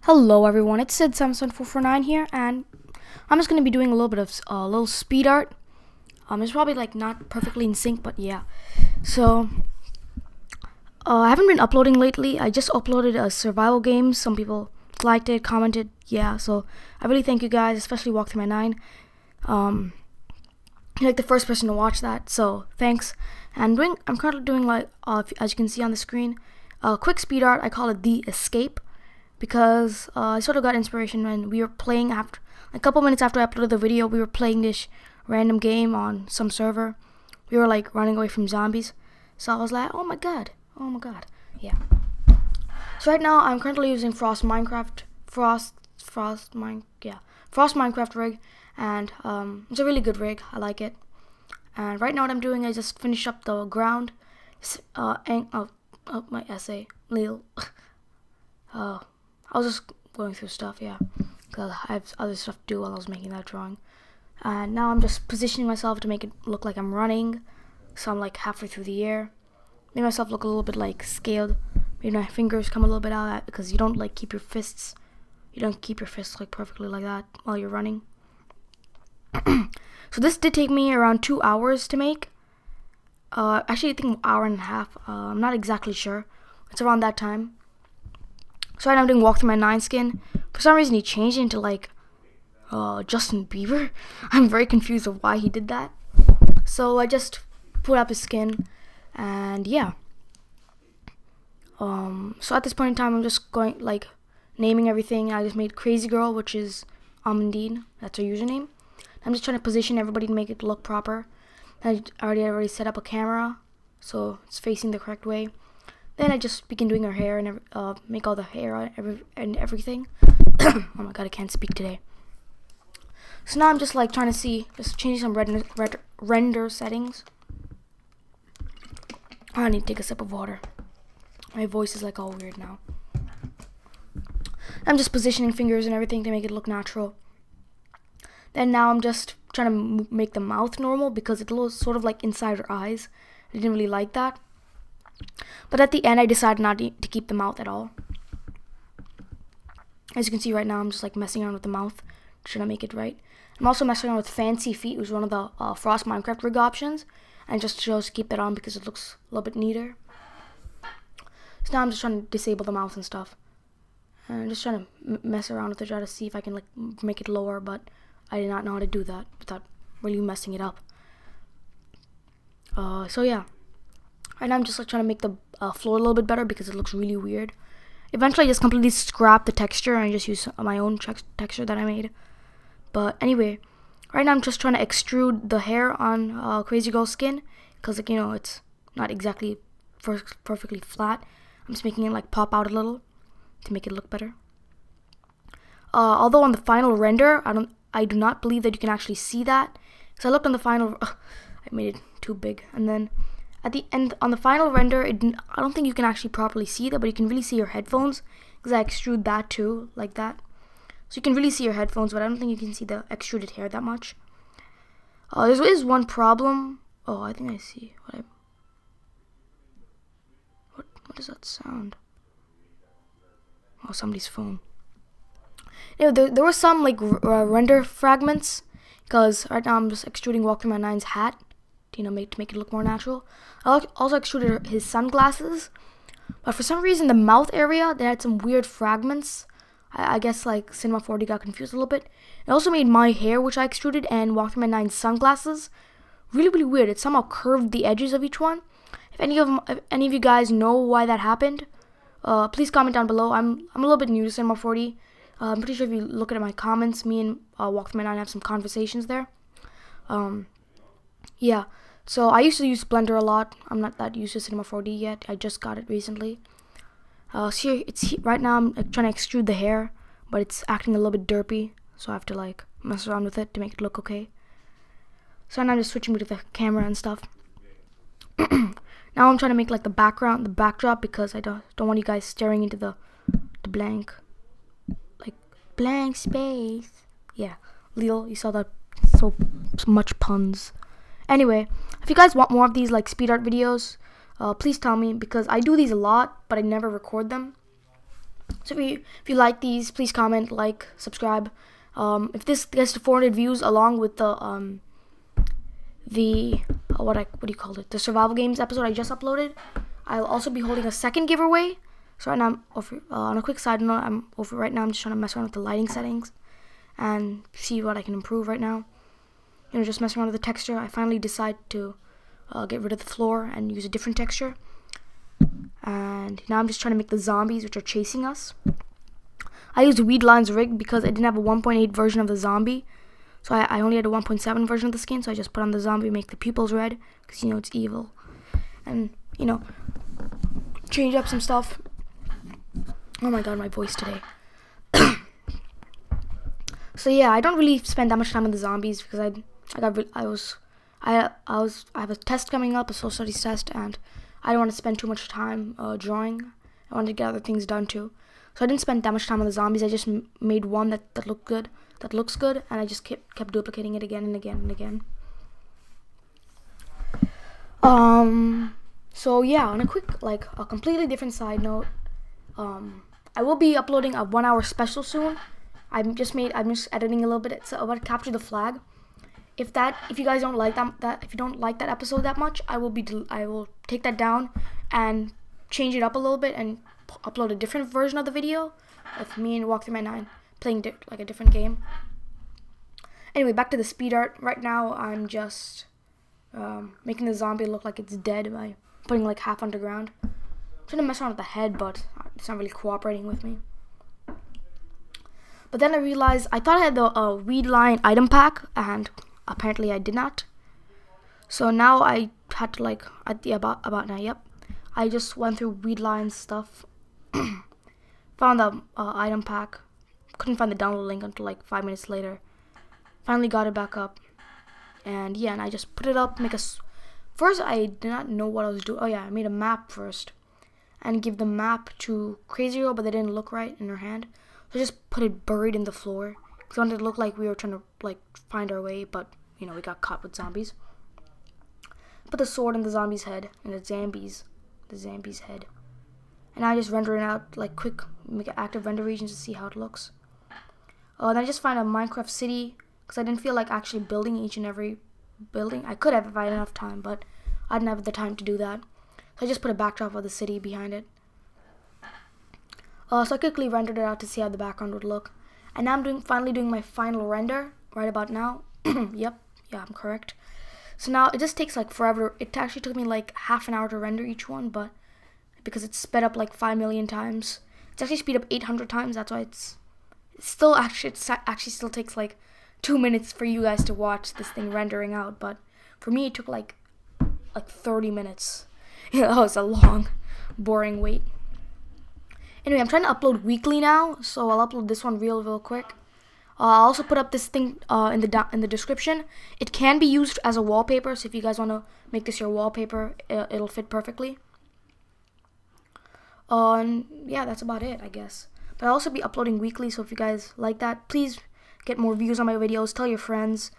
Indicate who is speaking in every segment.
Speaker 1: Hello everyone, it's Sid77449 here, and I'm just going to be doing a little bit of little speed art. It's probably like not perfectly in sync, but yeah. So, I haven't been uploading lately. I just uploaded a survival game. Some people liked it, commented, yeah. So, I really thank you guys, especially Walk Through My 9. You're like the first person to watch that, so thanks. And I'm currently doing like, as you can see on the screen, a quick speed art. I call it The Escape, because I sort of got inspiration when we were playing after a couple minutes after I uploaded the video. We were playing this random game on some server. We were like running away from zombies, so I was like, oh my god, yeah. So right now I'm currently using Frost Minecraft rig, and it's a really good rig. I like it. And right now what I'm doing is just finish up the ground of my essay, Lil. I was just going through stuff, yeah, because I have other stuff to do while I was making that drawing. And now I'm just positioning myself to make it look like I'm running, so I'm like halfway through the air. Make myself look a little bit like scaled. Maybe my fingers come a little bit out of that, because you don't like keep your fists. You don't keep your fists like perfectly like that while you're running. So this did take me around 2 hours to make. Actually, I think an hour and a half. I'm not exactly sure. It's around that time. So right now I'm doing Walk Through My 9 skin. For some reason he changed it into like Justin Bieber. I'm very confused of why he did that. So I just put up his skin, and yeah. So at this point in time I'm just going like naming everything. I just made Crazy Girl, which is Amandine. That's her username. I'm just trying to position everybody to make it look proper. I already set up a camera, so it's facing the correct way. Then I just begin doing her hair and make all the hair and everything. Oh my god, I can't speak today. So now I'm just like trying to just changing some render settings. I need to take a sip of water. My voice is like all weird now. I'm just positioning fingers and everything to make it look natural. Then now I'm just trying to make the mouth normal, because it looks sort of like inside her eyes. I didn't really like that. But at the end, I decided not to keep the mouth at all. As you can see right now, I'm just like messing around with the mouth, trying to make it right. I'm also messing around with Fancy Feet, which is one of the Frost Minecraft rig options, and just chose to keep that on because it looks a little bit neater. So now I'm just trying to disable the mouth and stuff, and I'm just trying to mess around with it, try to see if I can like make it lower, but I did not know how to do that without really messing it up. So yeah. Right now I'm just like trying to make the floor a little bit better, because it looks really weird. Eventually I just completely scrap the texture and just use my own texture that I made. But anyway, right now I'm just trying to extrude the hair on Crazy Girl's skin, because like, you know, it's not exactly perfectly flat. I'm just making it like pop out a little to make it look better. Although on the final render, I do not believe that you can actually see that. So I looked on the final, I made it too big, and then at the end, on the final render, I don't think you can actually properly see that, but you can really see your headphones, because I extrude that too, like that. So you can really see your headphones, but I don't think you can see the extruded hair that much. There is one problem. Oh, I think I see what is that sound? Oh, somebody's phone. Anyway, there were some like render fragments, because right now I'm just extruding Walk Through My 9's hat. You know, to make it look more natural. I also extruded his sunglasses, but for some reason the mouth area, they had some weird fragments. I guess like Cinema 4D got confused a little bit. I also made my hair, which I extruded, and Walk Through My 9's sunglasses. Really weird. It somehow curved the edges of each one. If any of you guys know why that happened, please comment down below. I'm a little bit new to Cinema 4D. I'm pretty sure if you look at my comments, me and Walk Through My 9 have some conversations there. Yeah. So I used to use Blender a lot. I'm not that used to Cinema 4D yet. I just got it recently. So here, right now I'm trying to extrude the hair, but it's acting a little bit derpy, so I have to like mess around with it to make it look okay. So now I'm just switching to the camera and stuff. Now I'm trying to make like the backdrop, because I don't want you guys staring into the blank space. Yeah, Lil, you saw that, so much puns. Anyway, if you guys want more of these like speed art videos, please tell me, because I do these a lot, but I never record them. So if you like these, please comment, like, subscribe. If this gets to 400 views, along with the what do you call it? The survival games episode I just uploaded, I'll also be holding a second giveaway. So right now, I'm over, on a quick side note, I'm just trying to mess around with the lighting settings and see what I can improve right now. Just messing around with the texture. I finally decide to get rid of the floor and use a different texture. And now I'm just trying to make the zombies which are chasing us. I used Weedline's rig because I didn't have a 1.8 version of the zombie. So I only had a 1.7 version of the skin, so I just put on the zombie, make the pupils red, because it's evil. And, change up some stuff. Oh my god, my voice today. So yeah, I don't really spend that much time on the zombies because I have a test coming up, a social studies test, and I don't want to spend too much time drawing. I wanted to get other things done too. So I didn't spend that much time on the zombies. I just made one that looks good, and I just kept duplicating it again and again and again. So yeah, on a completely different side note, I will be uploading a 1 hour special soon. I'm just editing a little bit. It's about Capture the Flag. If you guys don't like if you don't like that episode that much, I will take that down and change it up a little bit and upload a different version of the video with me and Walk Through My 9 playing a different game. Anyway, back to the speed art. Right now, I'm just making the zombie look like it's dead by putting half underground. I'm trying to mess around with the head, but it's not really cooperating with me. But then I realized I thought I had the Weedline item pack, and apparently I did not. So now I had to about now. Yep, I just went through Weedline's stuff, found the item pack. Couldn't find the download link until 5 minutes later. Finally got it back up, and yeah, and I just put it up. First I did not know what I was doing. Oh yeah, I made a map first, and give the map to Crazy Girl, but they didn't look right in her hand. So I just put it buried in the floor because I wanted it to look like we were trying to find our way, but we got caught with zombies. Put the sword in the zombie's head and the zombie's head, and I just render it out quick, make an active render region to see how it looks. Then I just find a Minecraft city because I didn't feel like actually building each and every building. I could have if I had enough time, but I didn't have the time to do that. So I just put a backdrop of the city behind it. So I quickly rendered it out to see how the background would look. And now I'm finally doing my final render right about now. Yep, yeah, I'm correct. So now it just takes forever. It actually took me half an hour to render each one, but because it's sped up 5 million times. It's actually speed up 800 times. That's why it actually still takes 2 minutes for you guys to watch this thing rendering out. But for me, it took 30 minutes. Yeah, that was a long, boring wait. Anyway, I'm trying to upload weekly now, so I'll upload this one real quick. I'll also put up this thing in the description. It can be used as a wallpaper, so if you guys want to make this your wallpaper, it'll fit perfectly. And yeah, that's about it, I guess. But I'll also be uploading weekly, so if you guys like that, please get more views on my videos. Tell your friends,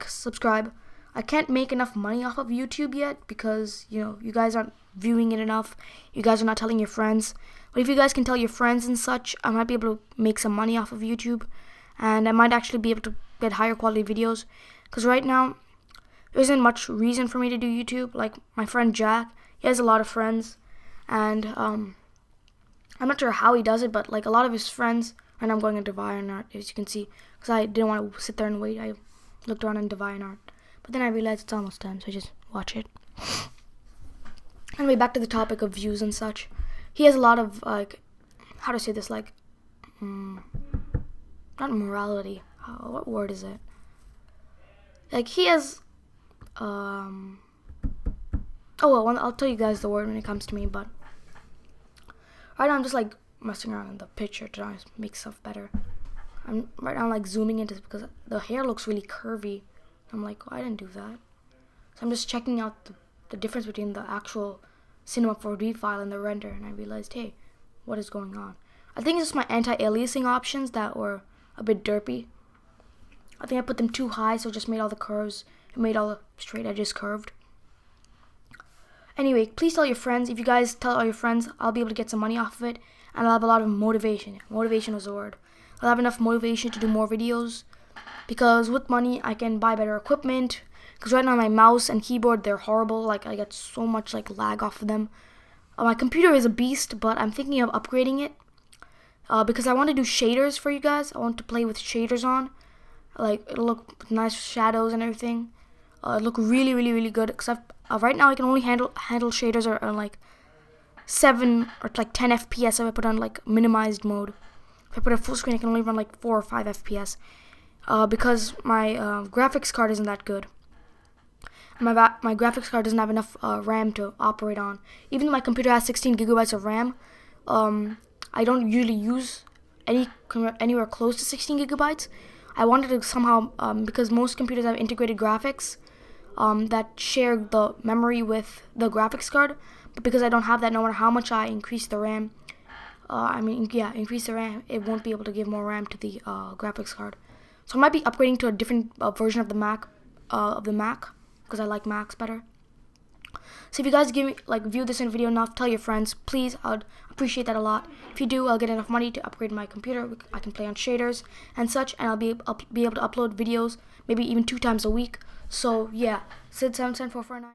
Speaker 1: subscribe. I can't make enough money off of YouTube yet because, you guys aren't viewing it enough. You guys are not telling your friends. But if you guys can tell your friends and such, I might be able to make some money off of YouTube. And I might actually be able to get higher quality videos. Because right now, there isn't much reason for me to do YouTube. My friend Jack, he has a lot of friends. And I'm not sure how he does it, but a lot of his friends, and I'm going into DeviantArt, as you can see. Because I didn't want to sit there and wait. I looked around in DeviantArt. But then I realized it's almost done, so I just watch it. Anyway, back to the topic of views and such. He has a lot of, how to say this, not morality. What word is it? He has, oh, well, I'll tell you guys the word when it comes to me, but right now I'm just, messing around in the picture to make stuff better. I'm right now, zooming into it because the hair looks really curvy. I'm oh, I didn't do that. So I'm just checking out the difference between the actual Cinema 4D file and the render, and I realized, hey, what is going on? I think it's just my anti-aliasing options that were a bit derpy. I think I put them too high, so it just made all the curves, it made all the straight edges curved. Anyway, please tell your friends. If you guys tell all your friends, I'll be able to get some money off of it, and I'll have a lot of motivation. Motivation was the word. I'll have enough motivation to do more videos, because with money I can buy better equipment. Because right now my mouse and keyboard, they're horrible. Like, I get so much like lag off of them. My computer is a beast, but I'm thinking of upgrading it, because I want to do shaders for you guys. I want to play with shaders on, like it'll look with nice shadows and everything. It'll look really, really, really good. Because right now I can only handle shaders on like 7 or like 10 FPS if I put on like minimized mode. If I put it full screen, I can only run like 4 or 5 FPS, because my graphics card isn't that good. My graphics card doesn't have enough RAM to operate on. Even though my computer has 16 gigabytes of RAM, I don't usually use anywhere close to 16 gigabytes. I wanted to somehow, because most computers have integrated graphics that share the memory with the graphics card, but because I don't have that, no matter how much I increase the RAM, increase the RAM, it won't be able to give more RAM to the graphics card. So I might be upgrading to a different version of the Mac, because I like Macs better. So if you guys view this in video enough, tell your friends, please. I'd appreciate that a lot. If you do, I'll get enough money to upgrade my computer. I can play on shaders and such, and I'll be able to upload videos maybe even 2 times a week. So yeah, Sid77449.